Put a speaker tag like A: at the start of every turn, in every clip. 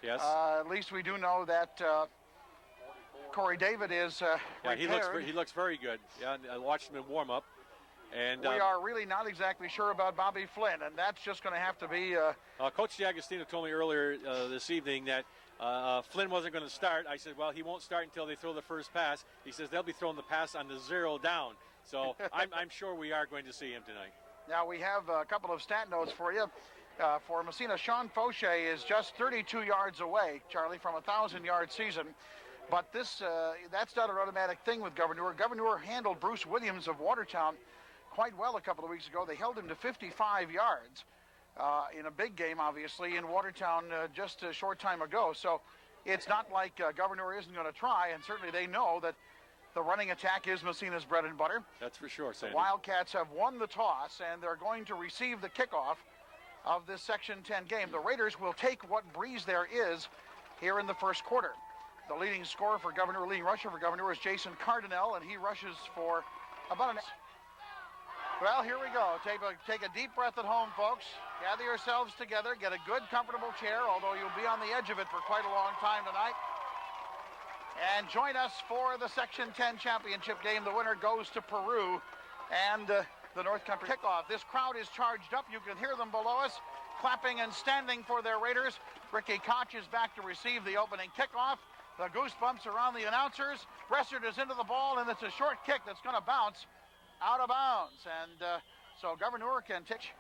A: Yes.
B: At least we do know that Corey David is
A: he looks very good. Yeah, I watched him in warm-up. And
B: we are really not exactly sure about Bobby Flynn, and that's just going to have to be...
A: Coach D'Agostino told me earlier this evening that Flynn wasn't going to start. I said, well, he won't start until they throw the first pass. He says they'll be throwing the pass on the 0 down. So I'm sure we are going to see him tonight.
B: Now we have a couple of stat notes for you. For Massena, Sean Fauché is just 32 yards away, Charlie, from a 1,000-yard season. But that's not an automatic thing with Gouverneur. Gouverneur handled Bruce Williams of Watertown quite well a couple of weeks ago. They held him to 55 yards in a big game, obviously, in Watertown just a short time ago. So it's not like Gouverneur isn't going to try, and certainly they know that the running attack is Massena's bread and butter.
A: That's for sure, Sandy.
B: The Wildcats have won the toss, and they're going to receive the kickoff of this Section 10 game. The Raiders will take what breeze there is here in the first quarter. The leading scorer for Gouverneur, leading rusher for Gouverneur is Jason Cardinal, and he rushes for about an... Well, here we go. Take a deep breath at home, folks. Gather yourselves together. Get a good, comfortable chair, although you'll be on the edge of it for quite a long time tonight. And join us for the Section 10 championship game. The winner goes to Peru and the North Country kickoff. This crowd is charged up. You can hear them below us, clapping and standing for their Raiders. Ricky Koch is back to receive the opening kickoff. The goosebumps are on the announcers. Bressert is into the ball, and it's a short kick that's going to bounce out of bounds. And so Gouverneur can take.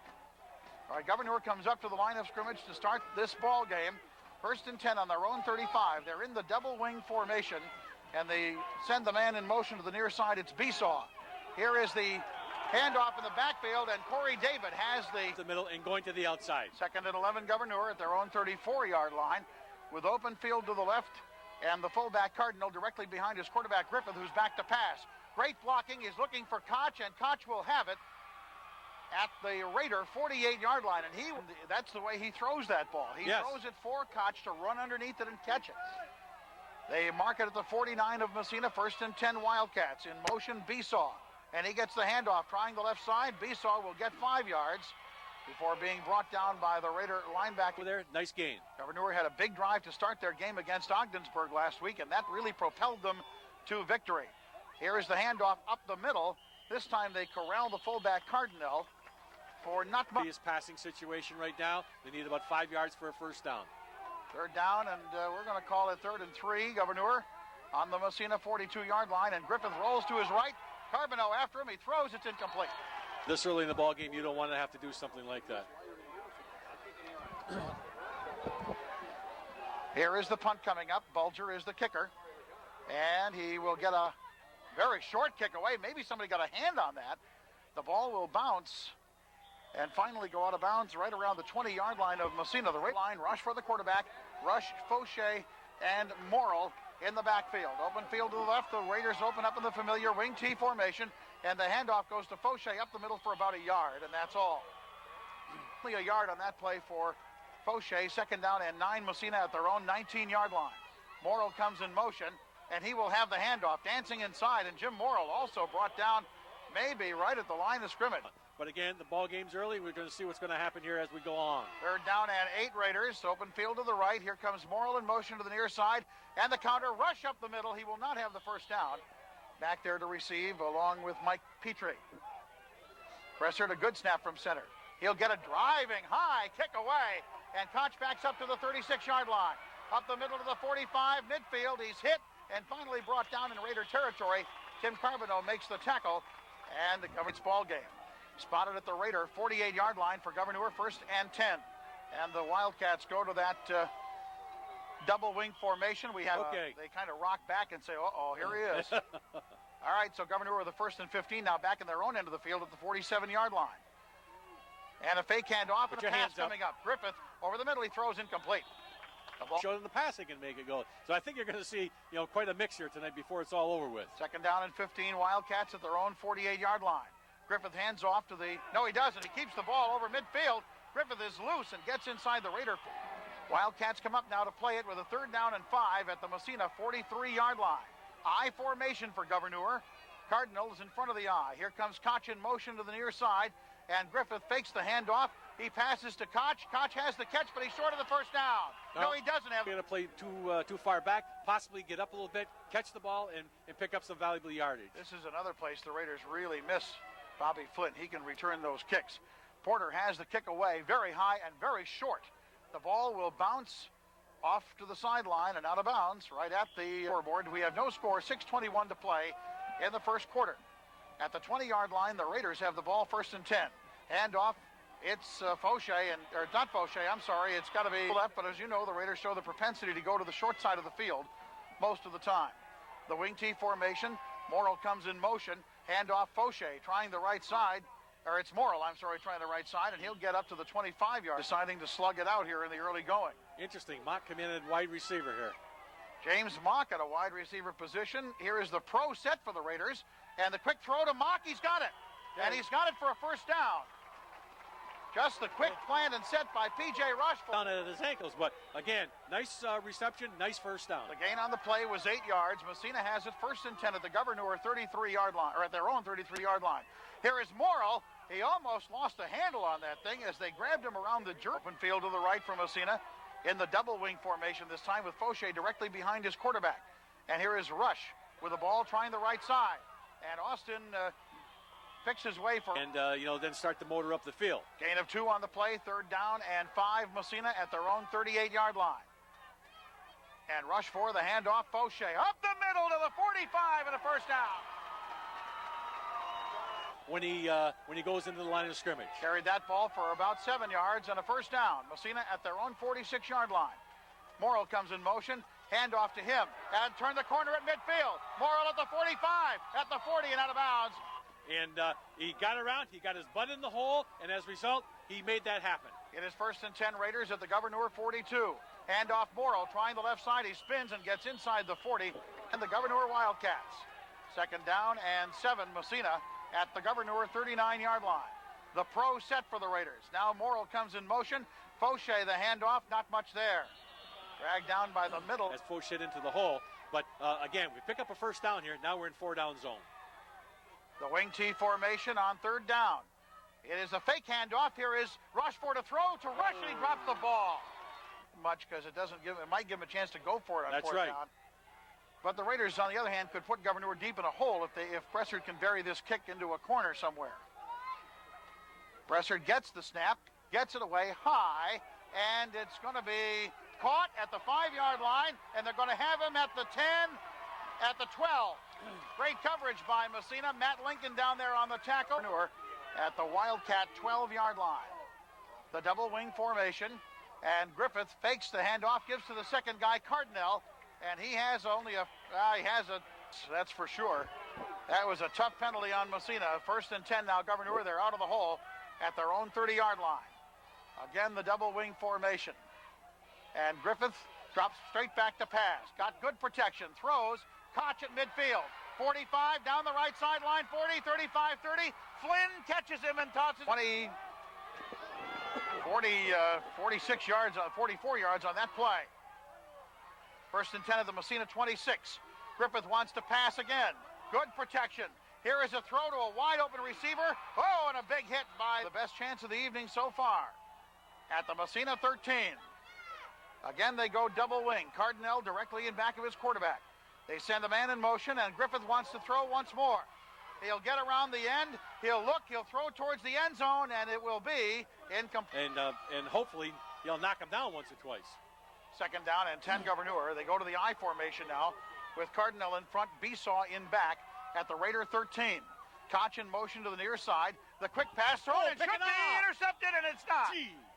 B: All right, Gouverneur comes up to the line of scrimmage to start this ball game. 1st and 10 on their own 35. They're in the double wing formation, and they send the man in motion to the near side. It's Besaw. Here is the handoff in the backfield, and Corey David has
A: the middle and going to the outside.
B: 2nd and 11 Gouverneur at their own 34-yard line with open field to the left, and the fullback Cardinal directly behind his quarterback Griffith, who's back to pass. Great blocking. He's looking for Koch, and Koch will have it at the Raider 48-yard line, and that's the way he throws that ball. He throws it for Koch to run underneath it and catch it. They mark it at the 49 of Massena. 1st and 10 Wildcats. In motion, Besaw, and he gets the handoff, trying the left side. Besaw will get 5 yards before being brought down by the Raider linebacker.
A: There, nice gain.
B: Gouverneur had a big drive to start their game against Ogdensburg last week, and that really propelled them to victory. Here is the handoff up the middle. This time they corral the fullback Cardinal for not much.
A: His passing situation right now. They need about 5 yards for a first down.
B: 3rd down, and we're going to call it 3rd and 3. Gouverneur on the Massena 42-yard line, and Griffith rolls to his right. Carbonneau after him. He throws. It's incomplete.
A: This early in the ball game, you don't want to have to do something like that.
B: Here is the punt coming up. Bulger is the kicker, and he will get a very short kick away. Maybe somebody got a hand on that. The ball will bounce and finally go out of bounds right around the 20-yard line of Massena. The right line rush for the quarterback. Rush, Fauché, and Morrill in the backfield. Open field to the left. The Raiders open up in the familiar wing T formation, and the handoff goes to Fauché up the middle for about a yard, and that's all. Only a yard on that play for Fauché. 2nd down and 9. Massena at their own 19-yard line. Morrill comes in motion, and he will have the handoff. Dancing inside, and Jim Morrill also brought down maybe right at the line of scrimmage.
A: But again, the ball game's early. We're going to see what's going to happen here as we go on.
B: 3rd down and 8 Raiders. Open field to the right. Here comes Morrill in motion to the near side. And the counter rush up the middle. He will not have the first down. Back there to receive along with Mike Petrie. Bressert, a good snap from center. He'll get a driving high kick away. And Koch backs up to the 36-yard line. Up the middle to the 45, midfield. He's hit and finally brought down in Raider territory. Tim Carbonneau makes the tackle. And the Gouverneur ball game. Spotted at the Raider 48-yard line for Gouverneur. 1st and 10. And the Wildcats go to that double wing formation. We have they kind of rock back and say, uh-oh, here he is. All right, so Gouverneur with the 1st and 15 now back in their own end of the field at the 47-yard line. And a fake handoff and a pass coming up. Griffith over the middle. He throws incomplete.
A: Show them the pass they can make it go. So I think you're going to see, quite a mix here tonight before it's all over with.
B: 2nd down and 15. Wildcats at their own 48-yard line. Griffith hands off to the... No, he doesn't. He keeps the ball over midfield. Griffith is loose and gets inside the Raider. Wildcats come up now to play it with a 3rd down and 5 at the Massena 43-yard line. I formation for Gouverneur. Cardinal is in front of the I. Here comes Koch in motion to the near side, and Griffith fakes the handoff, He passes to Koch. Koch has the catch, but he's short of the first down. No, he doesn't have.
A: Going to play too far back, possibly get up a little bit, catch the ball, and pick up some valuable yardage.
B: This is another place the Raiders really miss Bobby Flynn. He can return those kicks. Porter has the kick away, very high and very short. The ball will bounce off to the sideline and out of bounds right at the scoreboard. We have no score, 6:21 to play in the first quarter. At the 20-yard line, the Raiders have the ball, 1st and 10. Handoff. It's Fauché, or not Fauché, I'm sorry. It's got to be left, but as you know, the Raiders show the propensity to go to the short side of the field most of the time. The wing T formation. Morrill comes in motion. Handoff Fauché, trying the right side. Or it's Morrill, I'm sorry, trying the right side, and he'll get up to the 25-yard, deciding to slug it out here in the early going.
A: Interesting. Mock come in at wide receiver here.
B: James Mock at a wide receiver position. Here is the pro set for the Raiders. And the quick throw to Mock, he's got it. And he's got it for a first down. Just the quick plant and set by P.J. Rushford.
A: Down at his ankles, but again, nice reception, nice first down.
B: The gain on the play was 8 yards. Massena has it 1st and 10 at the Gouverneur 33-yard line, or at their own 33-yard line. Here is Morrill. He almost lost a handle on that thing as they grabbed him around the open field to the right from Massena in the double wing formation this time with Fauché directly behind his quarterback. And here is Rush with the ball trying the right side. And Austin picks his way for...
A: And, then start to motor up the field.
B: Gain of 2 on the play, 3rd down and 5. Massena at their own 38-yard line. And Rush for the handoff. Fauché up the middle to the 45 and a first down.
A: When he goes into the line of scrimmage.
B: Carried that ball for about 7 yards and a first down. Massena at their own 46-yard line. Morrill comes in motion. Handoff to him. And turn the corner at midfield. Morrill at the 45, at the 40 and out of bounds.
A: And he got around, he got his butt in the hole, and as a result, he made that happen.
B: It is 1st and 10 Raiders at the Gouverneur 42. Handoff Morrill trying the left side. He spins and gets inside the 40. And the Gouverneur Wildcats. 2nd down and 7. Massena at the Gouverneur 39-yard line. The pro set for the Raiders. Now Morrill comes in motion. Fauché the handoff, not much there. Dragged down by the middle.
A: As Fauché into the hole. But again, we pick up a first down here. Now we're in 4-down zone.
B: The wing T formation on 3rd down. It is a fake handoff. Here is Rush for to throw to Rush, and he drops the ball. Much because it might give him a chance to go for it on 4th down. But the Raiders, on the other hand, could put Gouverneur deep in a hole if Bressard can bury this kick into a corner somewhere. Bressard gets the snap, gets it away high, and it's going to be caught at the 5-yard line, and they're going to have him at the 10, at the 12. Great coverage by Massena. Matt Lincoln down there on the tackle. At the Wildcat 12-yard line. The double wing formation, and Griffith fakes the handoff, gives to the second guy, Cardinal, and he has that's for sure. That was a tough penalty on Massena. 1st and 10 now, Gouverneur. They're out of the hole at their own 30-yard line. Again, the double wing formation. And Griffith drops straight back to pass. Got good protection. Throws. Koch at midfield. 45 down the right sideline. 40, 35, 30. Flynn catches him and tosses. 46 yards, 44 yards on that play. 1st and 10 of the Massena 26. Griffith wants to pass again. Good protection. Here is a throw to a wide open receiver. Oh, and a big hit by the best chance of the evening so far. At the Massena 13. Again, they go double wing. Cardinal directly in back of his quarterback. They send a man in motion, and Griffith wants to throw once more. He'll get around the end. He'll look. He'll throw towards the end zone, and it will be incomplete.
A: And hopefully he'll knock him down once or twice.
B: 2nd down and 10 Gouverneur. They go to the I formation now with Cardinal in front, Besaw in back at the Raider 13. Koch in motion to the near side. The quick pass throw. It should be intercepted, and it's not.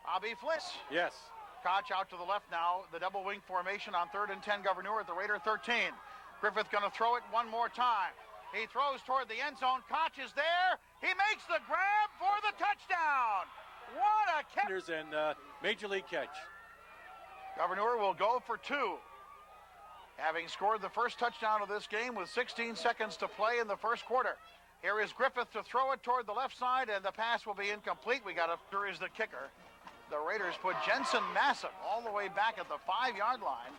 B: Bobby Flynn.
A: Yes.
B: Koch out to the left now. The double wing formation on 3rd and 10 Gouverneur at the Raider 13. Griffith going to throw it one more time. He throws toward the end zone. Koch is there. He makes the grab for the touchdown. What a catch.
A: And major league catch.
B: Gouverneur will go for 2. Having scored the first touchdown of this game with 16 seconds to play in the first quarter. Here is Griffith to throw it toward the left side, and the pass will be incomplete. Here is the kicker. The Raiders put Jensen Massem all the way back at the 5-yard line.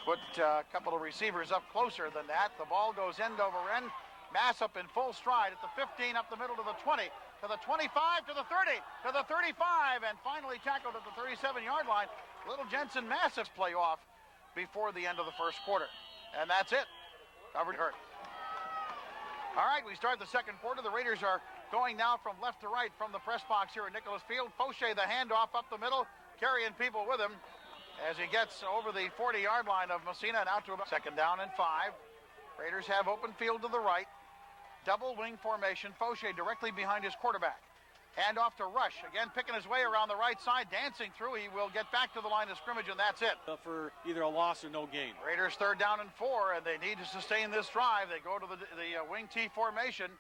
B: Put a couple of receivers up closer than that. The ball goes end over end. Massena in full stride at the 15, up the middle to the 20, to the 25, to the 30, to the 35, and finally tackled at the 37-yard line. Little Jensen Massena play off before the end of the first quarter. And that's it. Gouverneur. All right, we start the second quarter. The Raiders are going now from left to right from the press box here at Nicholas Field. Fauché the handoff up the middle, carrying people with him as he gets over the 40-yard line of Massena and out to about second down and 5. Raiders have open field to the right. Double wing formation. Fauché directly behind his quarterback. Hand off to Rush. Again, picking his way around the right side, dancing through. He will get back to the line of scrimmage, and that's it.
A: For either a loss or no gain.
B: Raiders third down and 4, and they need to sustain this drive. They go to the wing T formation.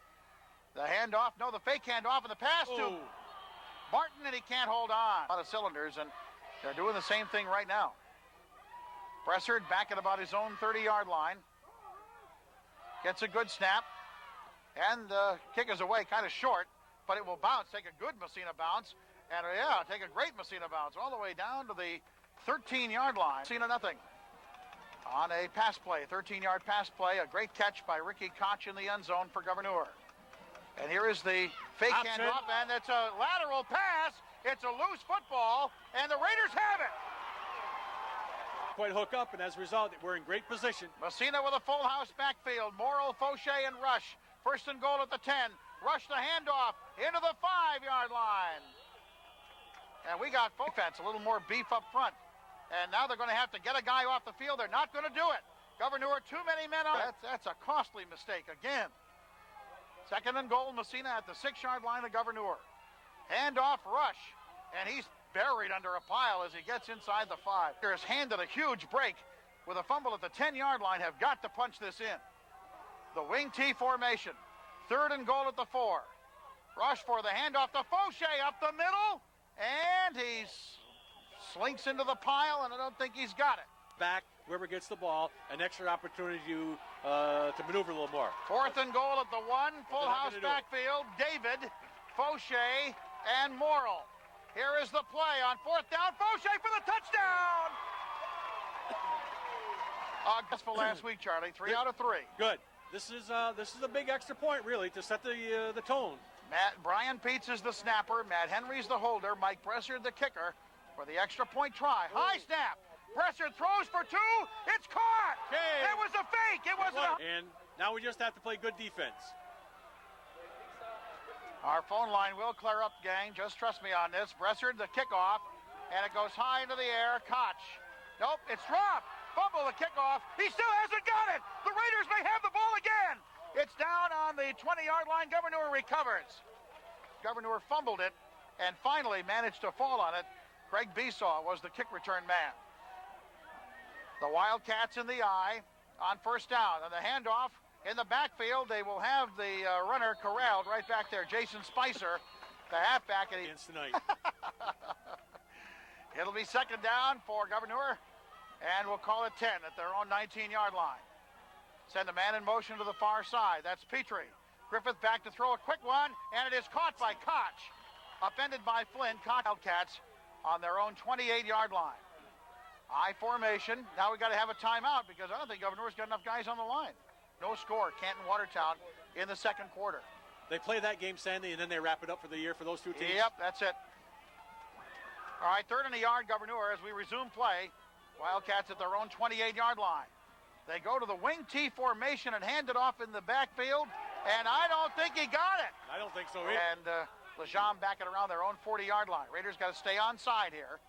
B: The handoff, no, the fake handoff, and the pass to Barton, and he can't hold on. A lot of cylinders, and they're doing the same thing right now. Bressard back at about his own 30-yard line. Gets a good snap, and the kick is away, kind of short. But it will bounce, take a good Massena bounce, and take a great Massena bounce all the way down to the 13-yard line. Massena nothing on a pass play, 13-yard pass play, a great catch by Ricky Koch in the end zone for Gouverneur. And here is the fake handoff, and it's a lateral pass. It's a loose football, and the Raiders have it.
A: Quite hook up, and as a result, we're in great position.
B: Massena with a full house backfield. Morrill, Fauché, and Rush. First and goal at the 10. Rush the handoff into the 5-yard line. And we got defense, a little more beef up front. And now they're going to have to get a guy off the field. They're not going to do it. Gouverneur, too many men on. That's a costly mistake again. Second and goal, Massena at the 6-yard line of Gouverneur. Handoff, Rush. And he's buried under a pile as he gets inside the 5. Here's handed a huge break with a fumble at the 10-yard line. Have got to punch this in. The wing T formation. Third and goal at the 4. Rush for the handoff to Fauché up the middle, and he slinks into the pile, and I don't think he's got it.
A: Back, whoever gets the ball, an extra opportunity to maneuver a little more.
B: Fourth and goal at the 1, full house backfield. David, Fauché, and Morrill. Here is the play on fourth down. Fauché for the touchdown! Successful last week, Charlie. 3 out of 3.
A: Good. This is a big extra point, really, to set the tone.
B: Brian Peets is the snapper. Matt Henry's the holder. Mike Bressard the kicker for the extra point try. High snap. Bressard throws for 2. It's caught.
A: Okay.
B: It was a fake. It wasn't.
A: And now we just have to play good defense.
B: Our phone line will clear up, gang. Just trust me on this. Bressard the kickoff, and it goes high into the air. Koch. Nope, it's dropped. Fumble the kickoff. He still hasn't got it. The Raiders may have the ball again. It's down on the 20-yard line. Gouverneur recovers. Gouverneur fumbled it and finally managed to fall on it. Craig Besaw was the kick return man. The Wildcats in the eye on first down. And the handoff in the backfield. They will have the runner corralled right back there. Jason Spicer, the halfback.
A: Against tonight.
B: It'll be second down for Gouverneur. And we'll call it 10 at their own 19-yard line. Send a man in motion to the far side. That's Petrie. Griffith back to throw a quick one, and it is caught by Koch. Upended by Flynn. Wildcats on their own 28-yard line. I formation. Now we got to have a timeout because I don't think Gouverneur's got enough guys on the line. No score. Canton Watertown in the second quarter.
A: They play that game Sunday, and then they wrap it up for the year for those two teams.
B: Yep, that's it. All right, third and a yard, Gouverneur, as we resume play. Wildcats at their own 28-yard line. They go to the wing T formation and hand it off in the backfield, and I don't think he got it.
A: I don't think so either.
B: And Lejean back it around their own 40-yard line. Raiders got to stay onside here.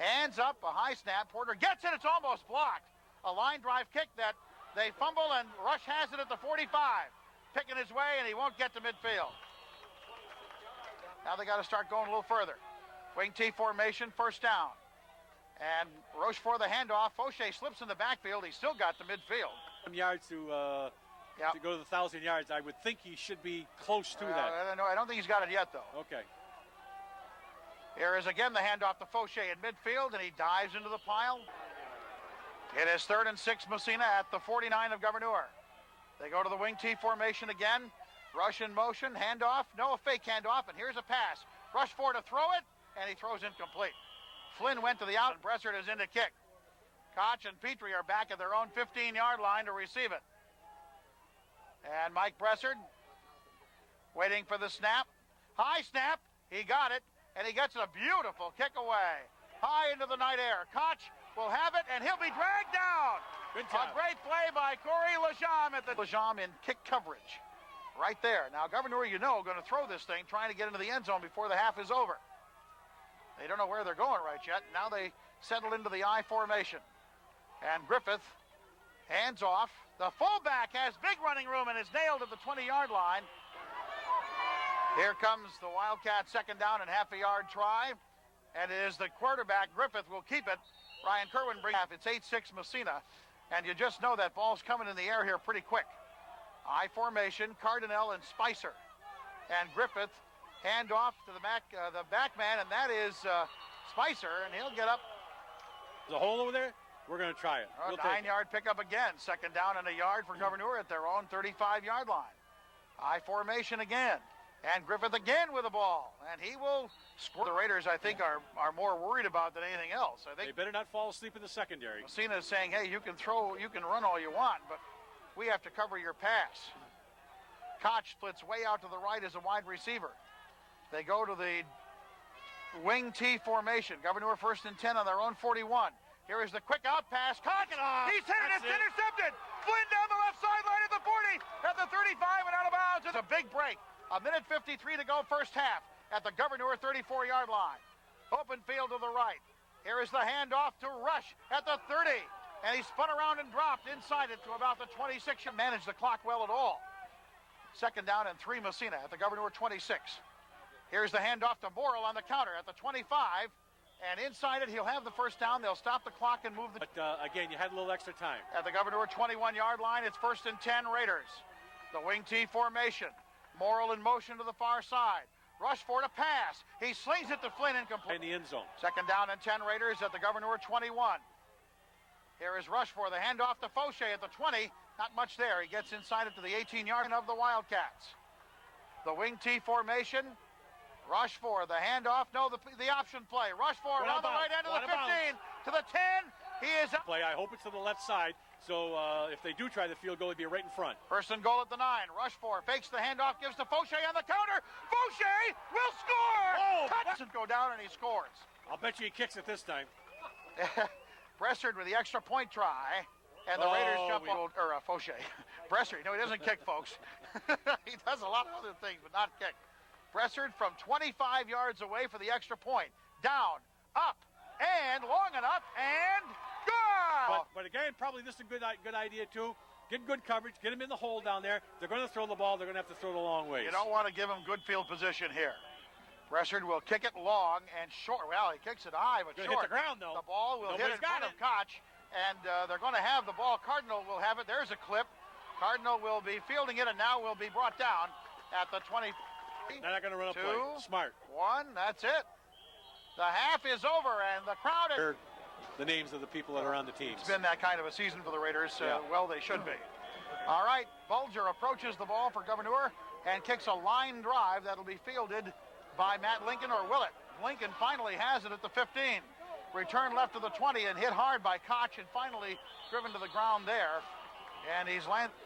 B: Hands up, a high snap. Porter gets it. It's almost blocked. A line drive kick that they fumble, and Rush has it at the 45. Picking his way, and he won't get to midfield. Now they got to start going a little further. Wing T formation, first down. And Roche for the handoff. Fauché slips in the backfield. He's still got the midfield.
A: Some yards to go to the 1,000 yards. I would think he should be close to that.
B: I don't think he's got it yet, though.
A: Okay.
B: Here is again the handoff to Fauché in midfield, and he dives into the pile. It is 3rd and 6, Massena at the 49 of Gouverneur. They go to the wing T formation again. Rush in motion, handoff. No, a fake handoff, and here's a pass. Rush for to throw it, and he throws incomplete. Flynn went to the out, and Bressard is in to kick. Koch and Petrie are back at their own 15-yard line to receive it. And Mike Bressard waiting for the snap. High snap. He got it, and he gets a beautiful kick away. High into the night air. Koch will have it, and he'll be dragged down.
A: Good job.
B: A great play by Corey Lajam at the Lajam in kick coverage. Right there. Now, Gouverneur, going to throw this thing, trying to get into the end zone before the half is over. They don't know where they're going right yet. Now they settle into the I formation. And Griffith hands off. The fullback has big running room and is nailed at the 20-yard line. Here comes the Wildcat second down and half a yard try. And it is the quarterback, Griffith, will keep it. Ryan Kerwin brings it. It's 8-6 Massena. And you just know that ball's coming in the air here pretty quick. I formation, Cardinal and Spicer. And Griffith hand off to the back man, and that is Spicer, and he'll get up.
A: There's a hole over there. We're going to try it.
B: A 9-yard pickup again. Second down and a yard for Gouverneur at their own 35-yard line. I formation again. And Griffith again with the ball. And he will score. The Raiders, I think, are more worried about than anything else. I think
A: they better not fall asleep in the secondary.
B: Massena is saying, hey, you can run all you want, but we have to cover your pass. Koch splits way out to the right as a wide receiver. They go to the wing T formation. Gouverneur first and 10 on their own 41. Here is the quick out pass. Koch, he's hit it. It's intercepted. Flynn down the left sideline at the 40, at the 35 and out of bounds. It's a big break. A minute 53 to go first half at the Gouverneur 34-yard line. Open field to the right. Here is the handoff to Rush at the 30. And he spun around and dropped inside it to about the 26. Managed the clock well at all. Second down and 3 Massena at the Gouverneur 26. Here's the handoff to Morrill on the counter at the 25. And inside it, he'll have the first down. They'll stop the clock and move the...
A: But again, you had a little extra time.
B: At the Gouverneur 21-yard line, it's first and 10 Raiders. The wing T formation. Morrill in motion to the far side. Rush for a pass. He slings it to Flynn incomplete.
A: In the end zone.
B: Second down and 10 Raiders at the Gouverneur 21. Here is Rush for the handoff to Fauché at the 20. Not much there. He gets inside it to the 18-yard of the Wildcats. The wing T formation. Rush for the handoff. No, the option play. Rush for on the right end of the 15 to the 10. He is up.
A: Play. I hope it's to the left side. So if they do try the field goal, it'd be right in front.
B: First and goal at the 9. Rush for fakes the handoff, gives to Fauché on the counter. Fauché will score.
A: Oh,
B: doesn't go down and he scores.
A: I'll bet you he kicks it this time.
B: Bressard with the extra point try. And the Raiders jump on, Fauché. Bressard, no, he doesn't kick, folks. He does a lot of other things, but not kick. Bressard from 25 yards away for the extra point. Down, up, and long enough, and good!
A: But again, probably this is a good idea, too. Get good coverage, get him in the hole down there. They're going to throw the ball. They're going to have to throw it a long ways.
B: You don't want to give him good field position here. Bressard will kick it long and short. Well, he kicks it high, but short.
A: Hit the ground, though.
B: The ball will hit in front of Koch, and they're going to have the ball. Cardinal will have it. There's a clip. Cardinal will be fielding it, and now will be brought down at the 20.
A: They're not going to run a play. Smart.
B: 1, that's it. The half is over, and the crowd is...
A: The names of the people that are on the teams.
B: It's been that kind of a season for the Raiders. Well, they should be. All right, Bulger approaches the ball for Gouverneur and kicks a line drive that'll be fielded by Matt Lincoln, or will it? Lincoln finally has it at the 15. Return left to the 20 and hit hard by Koch and finally driven to the ground there. And he's landed.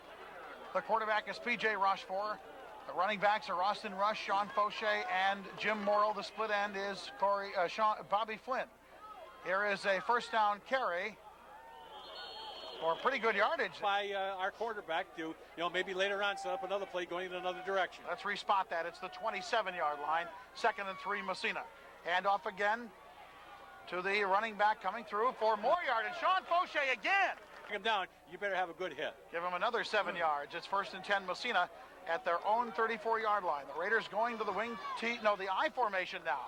B: The quarterback is P.J. Rochefort. The running backs are Austin Rush, Sean Fauché, and Jim Morrill. The split end is Bobby Flynn. Here is a first down carry for pretty good yardage.
A: By our quarterback to, maybe later on set up another play going in another direction.
B: Let's respot that. It's the 27-yard line. Second and 3, Massena. Hand off again to the running back coming through for more yardage. Sean Fauché again.
A: Take him down. You better have a good hit.
B: Give him another 7 yards. It's first and 10, Massena at their own 34-yard line. The Raiders going to the the I formation now.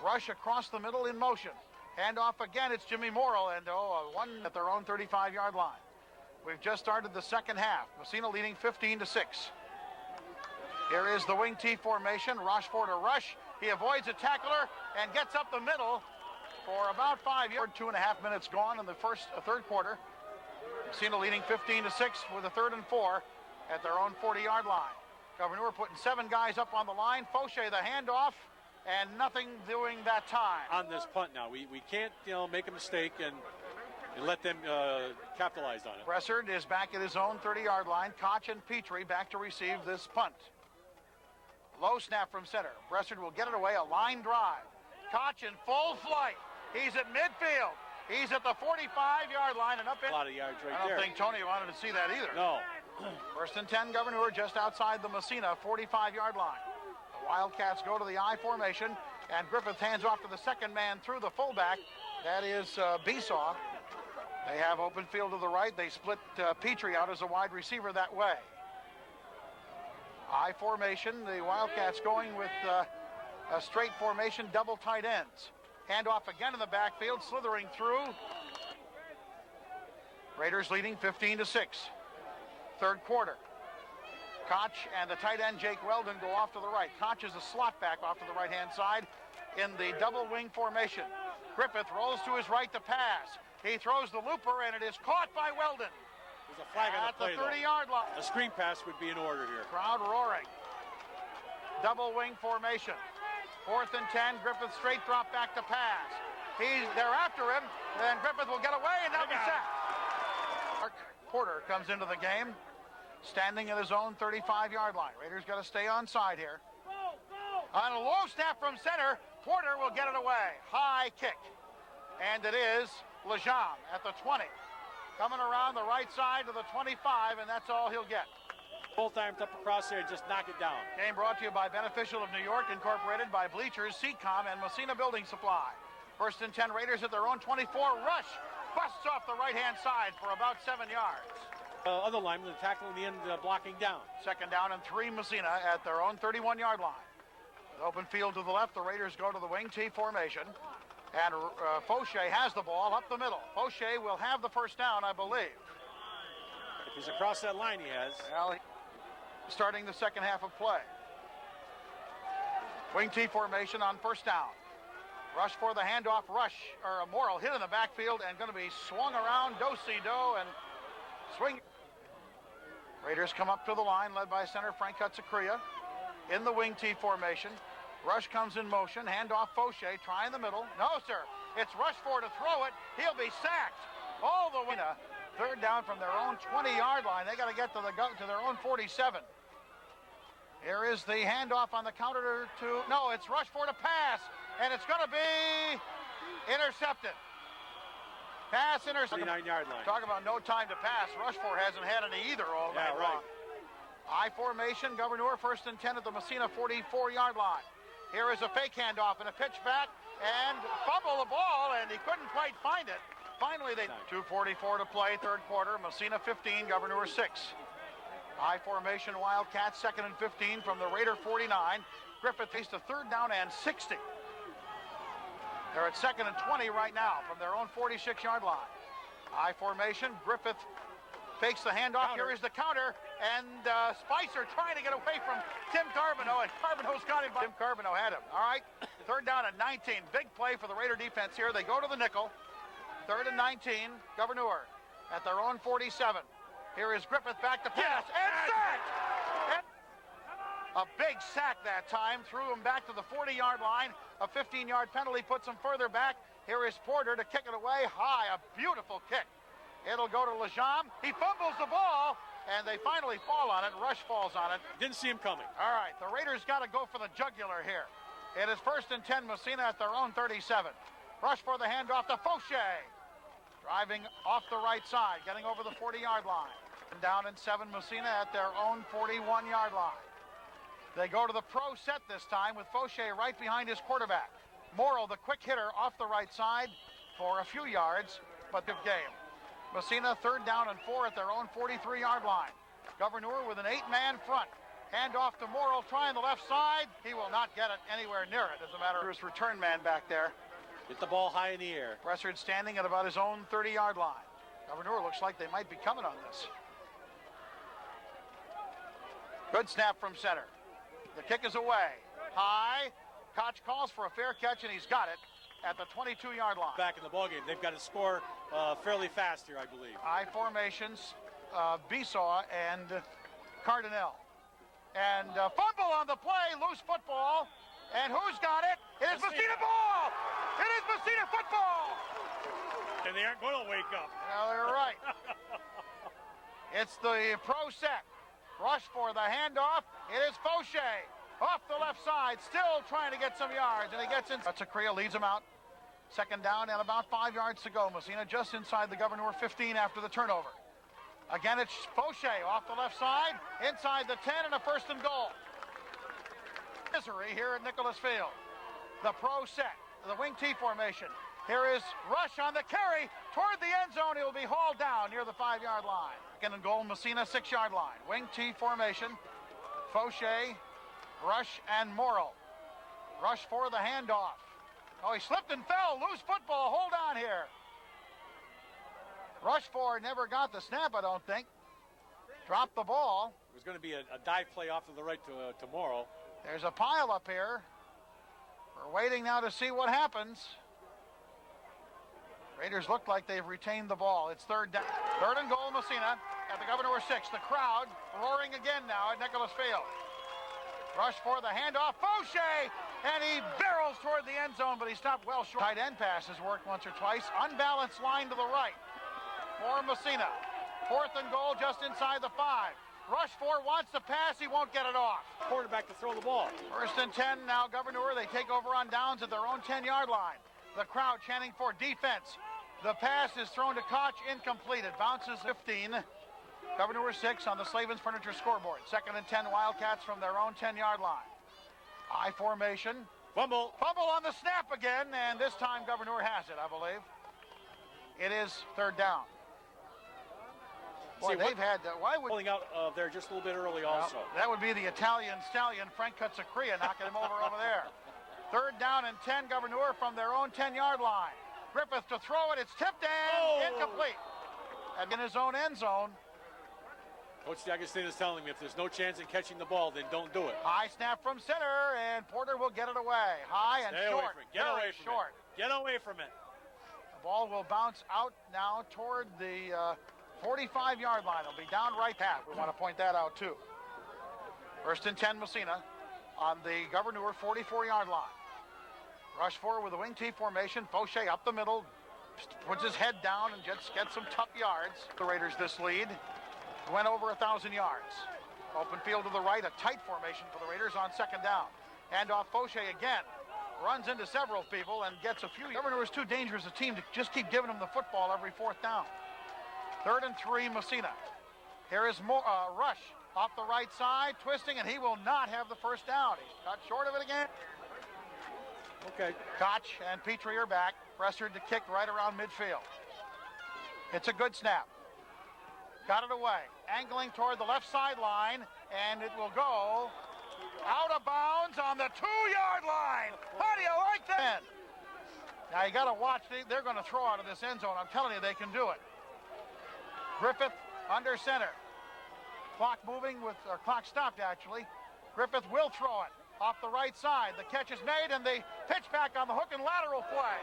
B: Rush across the middle in motion. Hand off again, it's Jimmy Morrill, and one at their own 35-yard line. We've just started the second half. Massena leading 15-6. Here is the wing T formation. Rochefort to Rush. He avoids a tackler and gets up the middle for about 5 yards. 2.5 minutes gone in the third quarter. Massena leading 15-6 with a 3rd and 4 at their own 40-yard line. Gouverneur putting 7 guys up on the line. Fauché the handoff. And nothing doing that time.
A: On this punt now. We can't, make a mistake and and let them capitalize on it.
B: Bressard is back at his own 30-yard line. Koch and Petrie back to receive this punt. Low snap from center. Bressard will get it away, a line drive. Koch in full flight. He's at midfield. He's at the 45-yard line and up in.
A: A lot of yards right there.
B: I don't think Tony wanted to see that either.
A: No.
B: First and 10, Gouverneur just outside the Massena 45-yard line. The Wildcats go to the I formation, and Griffith hands off to the second man through the fullback. That is Besaw. They have open field to the right. They split Petrie out as a wide receiver that way. I formation, the Wildcats going with a straight formation, double tight ends. Handoff again in the backfield, slithering through. Raiders leading 15-6. Third quarter. Koch and the tight end Jake Weldon go off to the right. Koch is a slot back off to the right-hand side in the double wing formation. Griffith rolls to his right to pass. He throws the looper, and it is caught by Weldon.
A: There's a flag on the play,
B: at the 30-yard line.
A: A screen pass would be in order here.
B: Crowd roaring. Double wing formation. Fourth and 10, Griffith straight drop back to pass. They're after him, and Griffith will get away, and that'll be sacked. Mark Porter comes into the game, standing at his own 35-yard line. Raiders got to stay on side here. On a low snap from center, Porter will get it away. High kick. And it is Lejam at the 20. Coming around the right side to the 25, and that's all he'll get.
A: Both arms up across there and just knock it down.
B: Game brought to you by Beneficial of New York, incorporated by Bleachers, Seacom, and Massena Building Supply. First and 10, Raiders at their own 24. Rush busts off the right-hand side for about 7 yards.
A: Other linemen tackling the end, blocking down.
B: Second down and 3, Massena at their own 31-yard line. With open field to the left, the Raiders go to the wing T formation. And Fauché has the ball up the middle. Fauché will have the first down, I believe.
A: If he's across that line, he has.
B: Well, starting the second half of play. Wing T formation on first down. Rush for the handoff. Morrill hit in the backfield and going to be swung around. Do-si-do and swing. Raiders come up to the line, led by center Frank Cutzakria. In the wing T formation. Rush comes in motion. Handoff Fauché. Try in the middle. No, sir. It's Rushford to throw it. He'll be sacked. All the way. Third down from their own 20-yard line. They got to get to their own 47. Here is the handoff on the counter to. No, it's Rushford to pass. And it's going to be intercepted. Pass intercepted.
A: 39-yard line.
B: Talk about no time to pass. Rushford hasn't had any either all night long. I formation, Gouverneur first and 10 at the Massena 44-yard line. Here is a fake handoff and a pitch back and fumble the ball, and he couldn't quite find it. Finally, 2:44 to play, third quarter. Massena 15, Gouverneur 6. I formation, Wildcats, second and 15 from the Raider 49. Griffith faced a third down and 60. They're at second and 20 right now from their own 46-yard line. I formation, Griffith fakes the handoff. Here is the counter, and Spicer trying to get away from Tim Carbonneau, and Carbonneau's got him. Tim Carbonneau had him. All right, third down and 19. Big play for the Raider defense here. They go to the nickel. Third and 19, Gouverneur at their own 47. Here is Griffith back to pass, and sacked! A big sack that time, threw him back to the 40-yard line. A 15-yard penalty puts him further back. Here is Porter to kick it away high, a beautiful kick. It'll go to Lejam. He fumbles the ball, and they finally fall on it. Rush falls on it.
A: Didn't see him coming.
B: All right, the Raiders got to go for the jugular here. It is first and 10, Massena at their own 37. Rush for the handoff to Fauché. Driving off the right side, getting over the 40-yard line. And down in 7, Massena at their own 41-yard line. They go to the pro set this time with Fauché right behind his quarterback. Morrill, the quick hitter, off the right side for a few yards, but the game. Massena third down and 4 at their own 43-yard line. Gouverneur with an 8-man front. Hand off to Morrill, trying the left side. He will not get it anywhere near it, as a matter of his return man back there.
A: Get the ball high in the air.
B: Bressard standing at about his own 30-yard line. Gouverneur looks like they might be coming on this. Good snap from center. The kick is away. High. Koch calls for a fair catch, and he's got it at the 22-yard line.
A: Back in the ballgame. They've got to score fairly fast here, I believe.
B: I formations, Besaw and Cardinal. And fumble on the play, loose football. And who's got it? It is Massena ball! It is Massena football!
A: And they aren't going to wake up.
B: Well, they're right. It's the pro set. Rush for the handoff. It is Fauché off the left side, still trying to get some yards, and he gets in. Zaccaria leads him out. Second down and about 5 yards to go. Massena just inside the Gouverneur 15 after the turnover. Again, it's Fauché off the left side, inside the 10, and a first and goal. Misery here at Nicholas Field. The pro set, the wing T formation. Here is Rush on the carry toward the end zone. He will be hauled down near the 5-yard line. Second and goal, Massena 6-yard line. Wing T formation. Fauché, Rush, and Morrill. Rush for the handoff. Oh, he slipped and fell. Loose football. Hold on here. Rush for never got the snap, I don't think. Dropped the ball.
A: It was going to be a dive play off to the right to Morrill.
B: There's a pile up here. We're waiting now to see what happens. Raiders look like they've retained the ball. It's third down. Third and goal, Massena at the Gouverneur 6. The crowd roaring again now at Nicholas Field. Rush for the handoff. Fauché! And he barrels toward the end zone, but he stopped well short. Tight end passes worked once or twice. Unbalanced line to the right for Massena. Fourth and goal just inside the 5. Rush for wants to pass. He won't get it off.
A: Quarterback to throw the ball.
B: First and 10 now, Gouverneur. They take over on downs at their own 10-yard line. The crowd chanting for defense. The pass is thrown to Koch, incomplete. It bounces 15. Gouverneur 6 on the Slavin's Furniture scoreboard. Second and 10 Wildcats from their own 10-yard line. I formation.
A: Fumble.
B: Fumble on the snap again, and this time Gouverneur has it, I believe. It is third down. Boy, they've had that. Why would
A: pulling out there just a little bit early also?
B: That would be the Italian stallion, Frank Zaccaria, knocking him over there. Third down and 10, Gouverneur from their own 10-yard line. Griffith to throw it. It's tipped and incomplete. And in his own end zone.
A: Coach D'Agostino is telling me if there's no chance in catching the ball, then don't do it.
B: High snap from center, and Porter will get it away. High and
A: Stay
B: short.
A: Get away from
B: short.
A: it. Get away from it.
B: The ball will bounce out now toward the 45-yard line. It'll be down right path. We want to point that out, too. First and 10, Massena on the Gouverneur 44-yard line. Rush forward with a wing T formation. Fauché up the middle. Puts his head down and just gets some tough yards. The Raiders this lead. Went over 1,000 yards. Open field to the right. A tight formation for the Raiders on second down. Handoff Fauché again. Runs into several people and gets a few. Gouverneur is too dangerous a team to just keep giving him the football every fourth down. Third and 3, Massena. Here is Rush off the right side, twisting, and he will not have the first down. He's cut short of it again.
A: Okay.
B: Koch and Petrie are back. Pressured to kick right around midfield. It's a good snap. Got it away. Angling toward the left sideline, and it will go out of bounds on the 2-yard line. How do you like that? Now you got to watch. They're going to throw out of this end zone. I'm telling you, they can do it. Griffith under center. Clock moving with, or clock stopped actually. Griffith will throw it off the right side. The catch is made, and the pitch back on the hook and lateral play.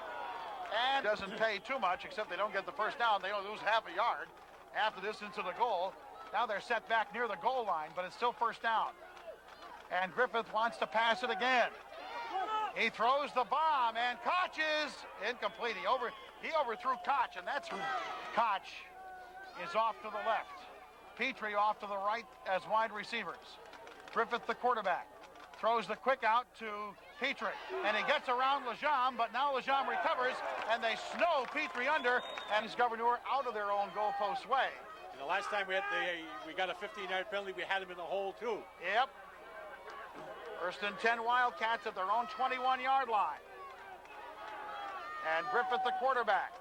B: And doesn't pay too much, except they don't get the first down. They only lose half a yard, half the distance to the goal. Now they're set back near the goal line, but it's still first down. And Griffith wants to pass it again. He throws the bomb, and Koch is incomplete. He overthrew Koch, and that's Koch is off to the left. Petrie off to the right as wide receivers. Griffith, the quarterback, throws the quick out to Petrie, and he gets around Lejean, but now Lejean recovers, and they snow Petrie under, and his Gouverneur out of their own goalpost way.
A: And the last time we got a 15-yard penalty, we had him in the hole too.
B: Yep. First and 10 Wildcats at their own 21-yard line. And Griffith, the quarterback.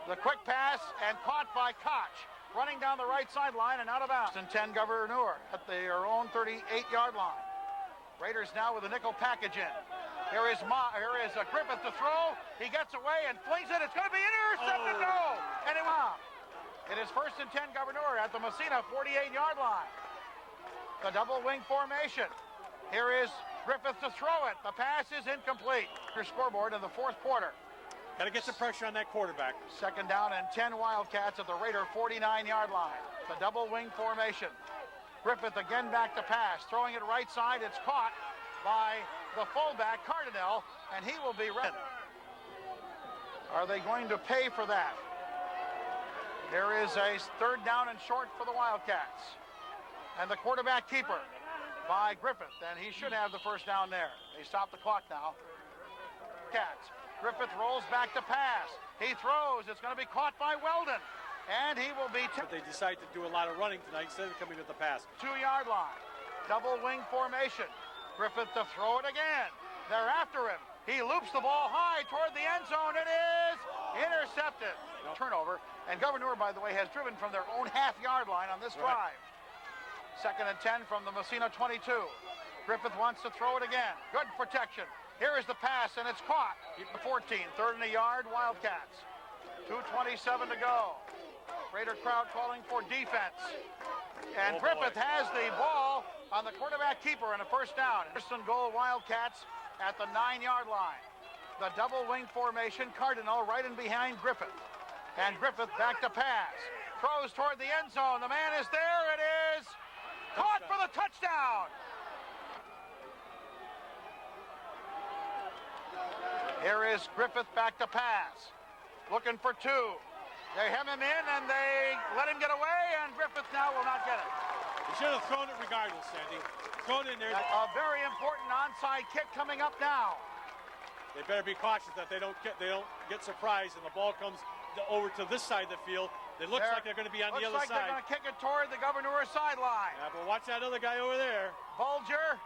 B: The quick pass and caught by Koch. Running down the right sideline and out of bounds. And 10 Gouverneur at their own 38-yard line. Raiders now with a nickel package in. Here is Griffith to throw. He gets away and flings it. It's going to be intercepted. No! And it is first and 10 Gouverneur at the Massena 48-yard line. The double wing formation. Here is Griffith to throw it. The pass is incomplete. Your scoreboard in the fourth quarter.
A: Got to get some pressure on that quarterback.
B: Second down and 10 Wildcats at the Raider 49-yard line. The double wing formation. Griffith again back to pass. Throwing it right side. It's caught by the fullback, Cardinal, and he will be ready. Are they going to pay for that? There is a third down and short for the Wildcats. And the quarterback keeper by Griffith, and he should have the first down there. They stop the clock now. Cats. Griffith rolls back to pass. He throws. It's going to be caught by Weldon. And he will be...
A: But they decide to do a lot of running tonight instead of coming with the pass.
B: 2-yard line. Double wing formation. Griffith to throw it again. They're after him. He loops the ball high toward the end zone. It is intercepted.
A: Nope.
B: Turnover. And Gouverneur, by the way, has driven from their own half-yard line on this drive. Second and 10 from the Massena 22. Griffith wants to throw it again. Good protection. Here is the pass, and it's caught. 14, third and a yard, Wildcats. 2:27 to go. Raider crowd calling for defense. And Griffith has the ball on the quarterback keeper and a first down. First and goal, Wildcats at the 9-yard line. The double wing formation, Cardinal right in behind Griffith. And Griffith back to pass. Throws toward the end zone. The man is there. It is caught for the touchdown. Here is Griffith back to pass. Looking for two. They hem him in and they let him get away, and Griffith now will not get it.
A: He should have thrown it regardless, Sandy. Thrown it in there.
B: A very important onside kick coming up now.
A: They better be cautious that they don't get surprised and the ball comes over to this side of the field. It looks like they're going to be on the other
B: side. Looks like they're going to kick it toward the Gouverneur sideline.
A: Yeah, but watch that other guy over there.
B: Bulger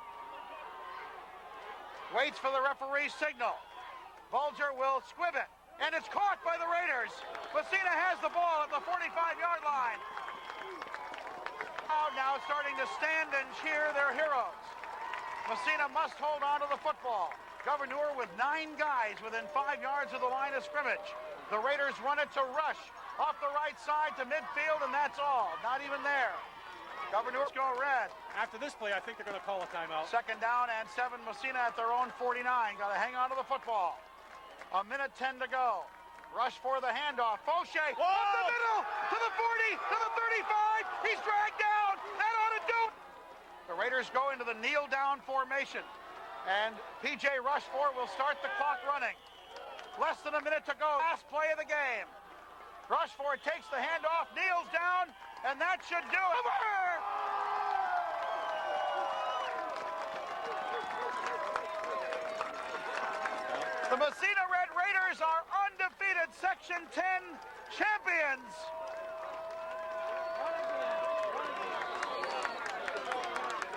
B: waits for the referee's signal. Bulger will squib it, and it's caught by the Raiders. Massena has the ball at the 45-yard line. Crowd now starting to stand and cheer their heroes. Massena must hold on to the football. Gouverneur with 9 guys within 5 yards of the line of scrimmage. The Raiders run it to Rush off the right side to midfield, and that's all. Not even there. Gouverneur go red.
A: After this play, I think they're going to call a timeout.
B: Second down and 7. Massena at their own 49. Got to hang on to the football. 1:10 to go. Rush for the handoff. Fauché up the middle to the 40, to the 35. He's dragged down. That ought to do it. The Raiders go into the kneel down formation. And P.J. Rushford will start the clock running. Less than a minute to go. Last play of the game. Rushford takes the handoff, kneels down, and that should do it. The Massena Red Raiders are undefeated Section 10 champions.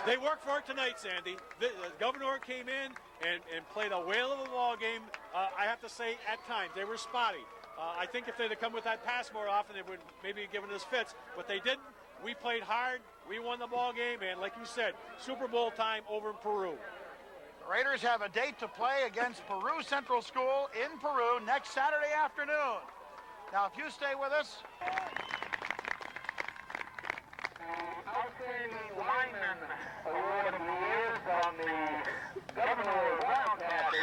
A: They worked for it tonight, Sandy. The Gouverneur came in and played a whale of a ball game. I have to say, at times, they were spotty. I think if they'd have come with that pass more often, they would maybe have given us fits. But they didn't. We played hard. We won the ball game. And like you said, Super Bowl time over in Peru.
B: The Raiders have a date to play against Peru Central School in Peru next Saturday afternoon. Now, if you stay with us.
C: Outstanding lineman award of the year from the Gouverneur Wildcats.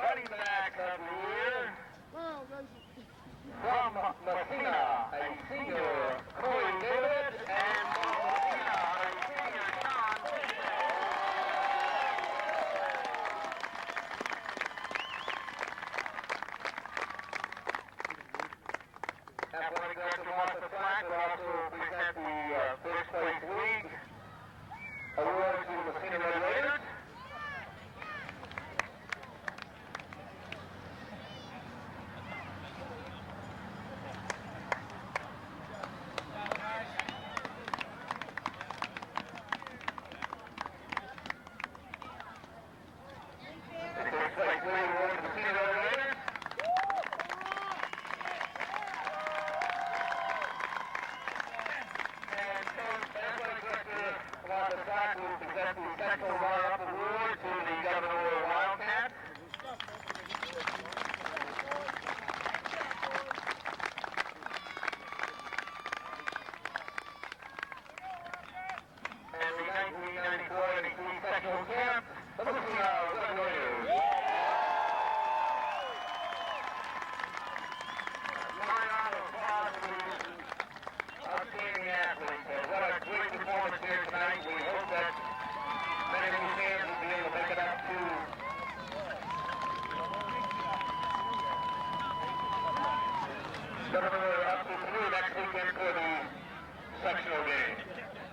C: Running back of the year from Massena, a senior Corey David, and from Massena, a senior John Bishop. Athletic Director Martha Flack will also present the First Place League award to the Massena Red Raiders. sectional game.